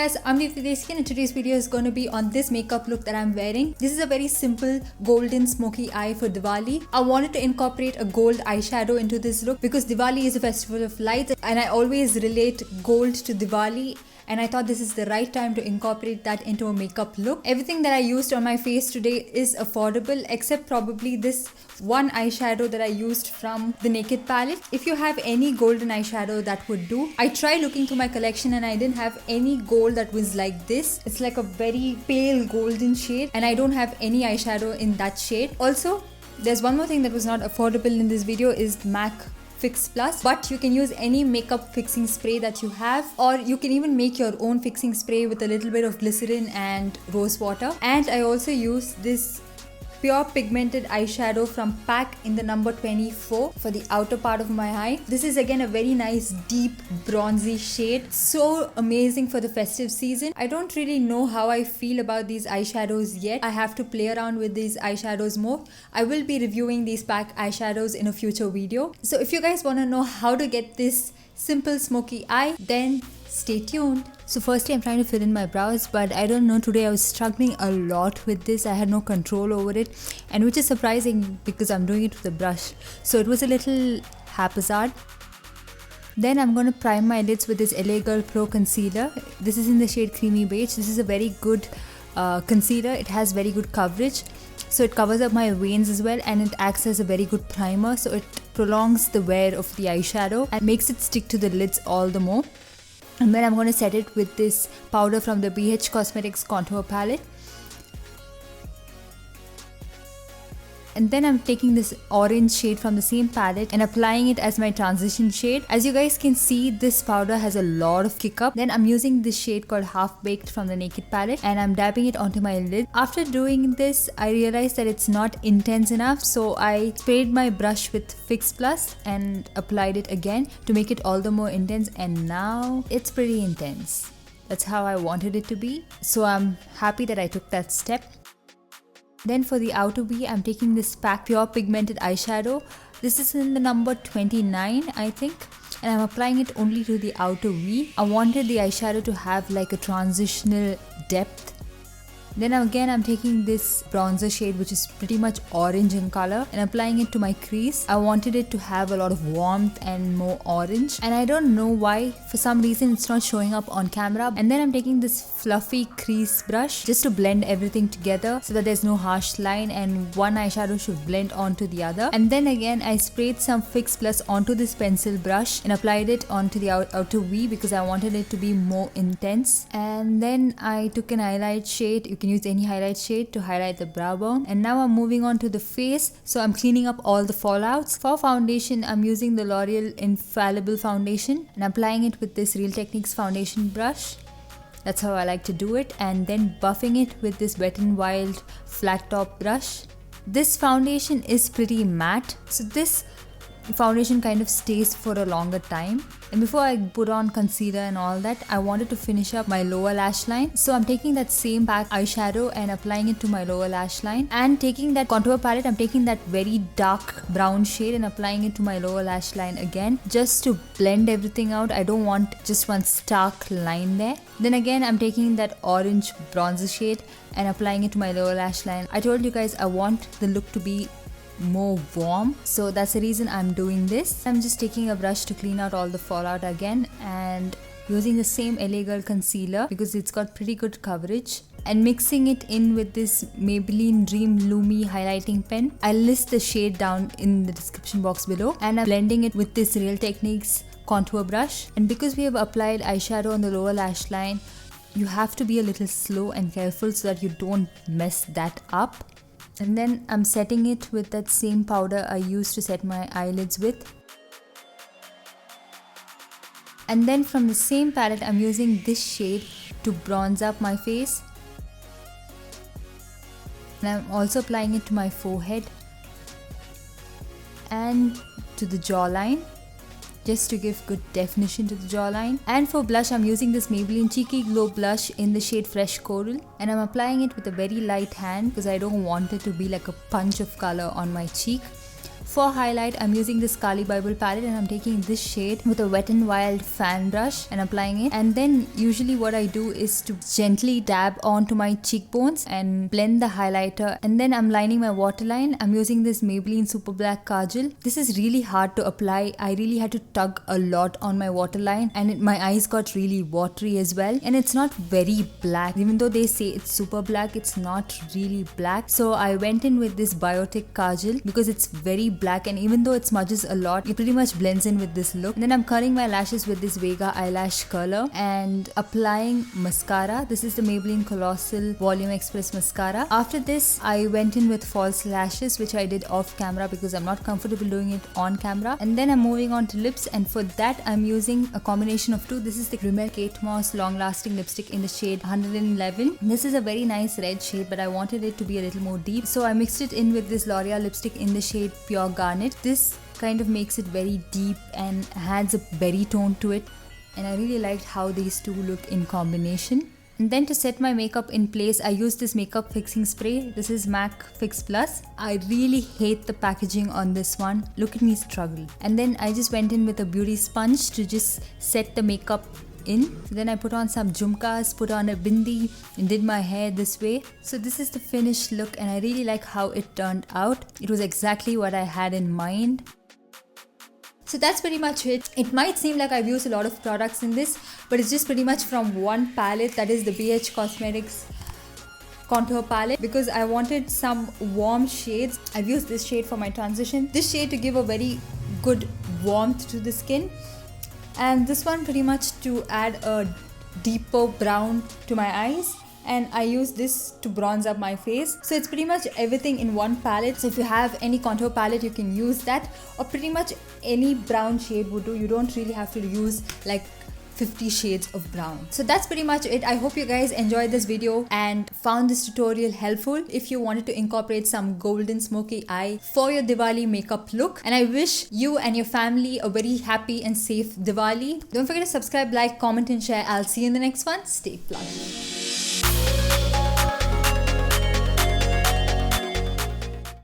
guys, I'm Deepthi and today's video is going to be on this makeup look that I'm wearing. This is a very simple golden smoky eye for Diwali. I wanted to incorporate a gold eyeshadow into this look because Diwali is a festival of lights and I always relate gold to Diwali. And I thought this is the right time to incorporate that into a makeup look. Everything that I used on my face today is affordable except probably this one eyeshadow that I used from the Naked palette. If you have any golden eyeshadow, that would do. I tried looking through my collection and I didn't have any gold that was like this. It's like a very pale golden shade and I don't have any eyeshadow in that shade. Also, there's one more thing that was not affordable in this video is MAC Fix Plus, but you can use any makeup fixing spray that you have, or you can even make your own fixing spray with a little bit of glycerin and rose water. And I also use this pure pigmented eyeshadow from PAC in the number 24 for the outer part of my eye. This is again a very nice deep bronzy shade, so amazing for the festive season. I don't really know how I feel about these eyeshadows yet. I have to play around with these eyeshadows more. I will be reviewing these PAC eyeshadows in a future video. So if you guys want to know how to get this simple smoky eye, then stay tuned. So firstly, I'm trying to fill in my brows, but I don't know, today I was struggling a lot with this. I had no control over it, and which is surprising because I'm doing it with a brush. So it was a little haphazard. Then I'm going to prime my lids with this LA Girl Pro Concealer. This is in the shade Creamy Beige. This is a very good concealer. It has very good coverage. So it covers up my veins as well, and it acts as a very good primer. So it prolongs the wear of the eyeshadow and makes it stick to the lids all the more. And then I'm going to set it with this powder from the BH Cosmetics Contour Palette. And then I'm taking this orange shade from the same palette and applying it as my transition shade. As you guys can see, this powder has a lot of kick up. Then I'm using this shade called Half Baked from the Naked palette and I'm dabbing it onto my lid. After doing this, I realized that it's not intense enough, so I sprayed my brush with Fix Plus and applied it again to make it all the more intense, and now it's pretty intense. That's how I wanted it to be, so I'm happy that I took that step. Then for the outer V, I'm taking this PAC Pure Pigmented Eyeshadow. This is in the number 29, I think. And I'm applying it only to the outer V. I wanted the eyeshadow to have like a transitional depth. Then again, I'm taking this bronzer shade, which is pretty much orange in color, and applying it to my crease. I wanted it to have a lot of warmth and more orange, and I don't know why, for some reason it's not showing up on camera. And then I'm taking this fluffy crease brush just to blend everything together so that there's no harsh line and one eyeshadow should blend onto the other. And then again, I sprayed some Fix Plus onto this pencil brush and applied it onto the outer V because I wanted it to be more intense. And then I took an highlight shade. You can use any highlight shade to highlight the brow bone. And now I'm moving on to the face, so I'm cleaning up all the fallouts. For foundation, I'm using the L'Oreal Infallible foundation and applying it with this Real Techniques foundation brush. That's how I like to do it, and then buffing it with this Wet n Wild flat top brush. This foundation is pretty matte, so this foundation kind of stays for a longer time. And before I put on concealer and all that, I wanted to finish up my lower lash line. So I'm taking that same PAC eyeshadow and applying it to my lower lash line. And taking that contour palette, I'm taking that very dark brown shade and applying it to my lower lash line again, just to blend everything out. I don't want just one stark line there. Then again, I'm taking that orange bronzer shade and applying it to my lower lash line. I told you guys I want the look to be more warm, so that's the reason I'm doing this. I'm just taking a brush to clean out all the fallout again and using the same LA Girl concealer because it's got pretty good coverage, and mixing it in with this Maybelline Dream Lumi highlighting pen. I'll list the shade down in the description box below, and I'm blending it with this Real Techniques contour brush. And because we have applied eyeshadow on the lower lash line, you have to be a little slow and careful so that you don't mess that up. And then I'm setting it with that same powder I used to set my eyelids with. And then from the same palette, I'm using this shade to bronze up my face. And I'm also applying it to my forehead and to the jawline, just to give good definition to the jawline. And for blush, I'm using this Maybelline Cheeky Glow blush in the shade Fresh Coral, and I'm applying it with a very light hand because I don't want it to be like a punch of color on my cheek. for highlight, I'm using this Kali Bible palette and I'm taking this shade with a Wet n Wild fan brush and applying it. And then usually what I do is to gently dab onto my cheekbones and blend the highlighter. And then I'm lining my waterline. I'm using this Maybelline Super Black Kajal. This is really hard to apply. I really had to tug a lot on my waterline and my eyes got really watery as well. And it's not very black. Even though they say it's super black, it's not really black. So I went in with this Biotique Kajal because it's very black, and even though it smudges a lot, it pretty much blends in with this look. And then I'm curling my lashes with this Vega eyelash curler and applying mascara. This is the Maybelline Colossal Volume Express Mascara. After this, I went in with false lashes, which I did off camera because I'm not comfortable doing it on camera. And then I'm moving on to lips, and for that I'm using a combination of two. This is the Rimmel Kate Moss Long Lasting Lipstick in the shade 111. This is a very nice red shade, but I wanted it to be a little more deep, so I mixed it in with this L'Oreal lipstick in the shade Pure Garnet. This kind of makes it very deep and adds a berry tone to it, and I really liked how these two look in combination. And then to set my makeup in place, I used this makeup fixing spray. This is MAC Fix Plus. I really hate the packaging on this one. Look at me struggle. And then I just went in with a beauty sponge to just set the makeup in. So then I put on some jhumkas, put on a bindi and did my hair this way. So this is the finished look and I really like how it turned out. It was exactly what I had in mind. So that's pretty much it. It might seem like I've used a lot of products in this, but it's just pretty much from one palette, that is the BH Cosmetics contour palette, because I wanted some warm shades. I've used this shade for my transition. This shade to give a very good warmth to the skin, and this one pretty much to add a deeper brown to my eyes. And I use this to bronze up my face. So it's pretty much everything in one palette. So if you have any contour palette, you can use that, or pretty much any brown shade would do. You don't really have to use like 50 shades of brown. So that's pretty much it. I hope you guys enjoyed this video and found this tutorial helpful if you wanted to incorporate some golden smoky eye for your Diwali makeup look. And I wish you and your family a very happy and safe Diwali. Don't forget to subscribe, like, comment and share. I'll see you in the next one. Stay plugged.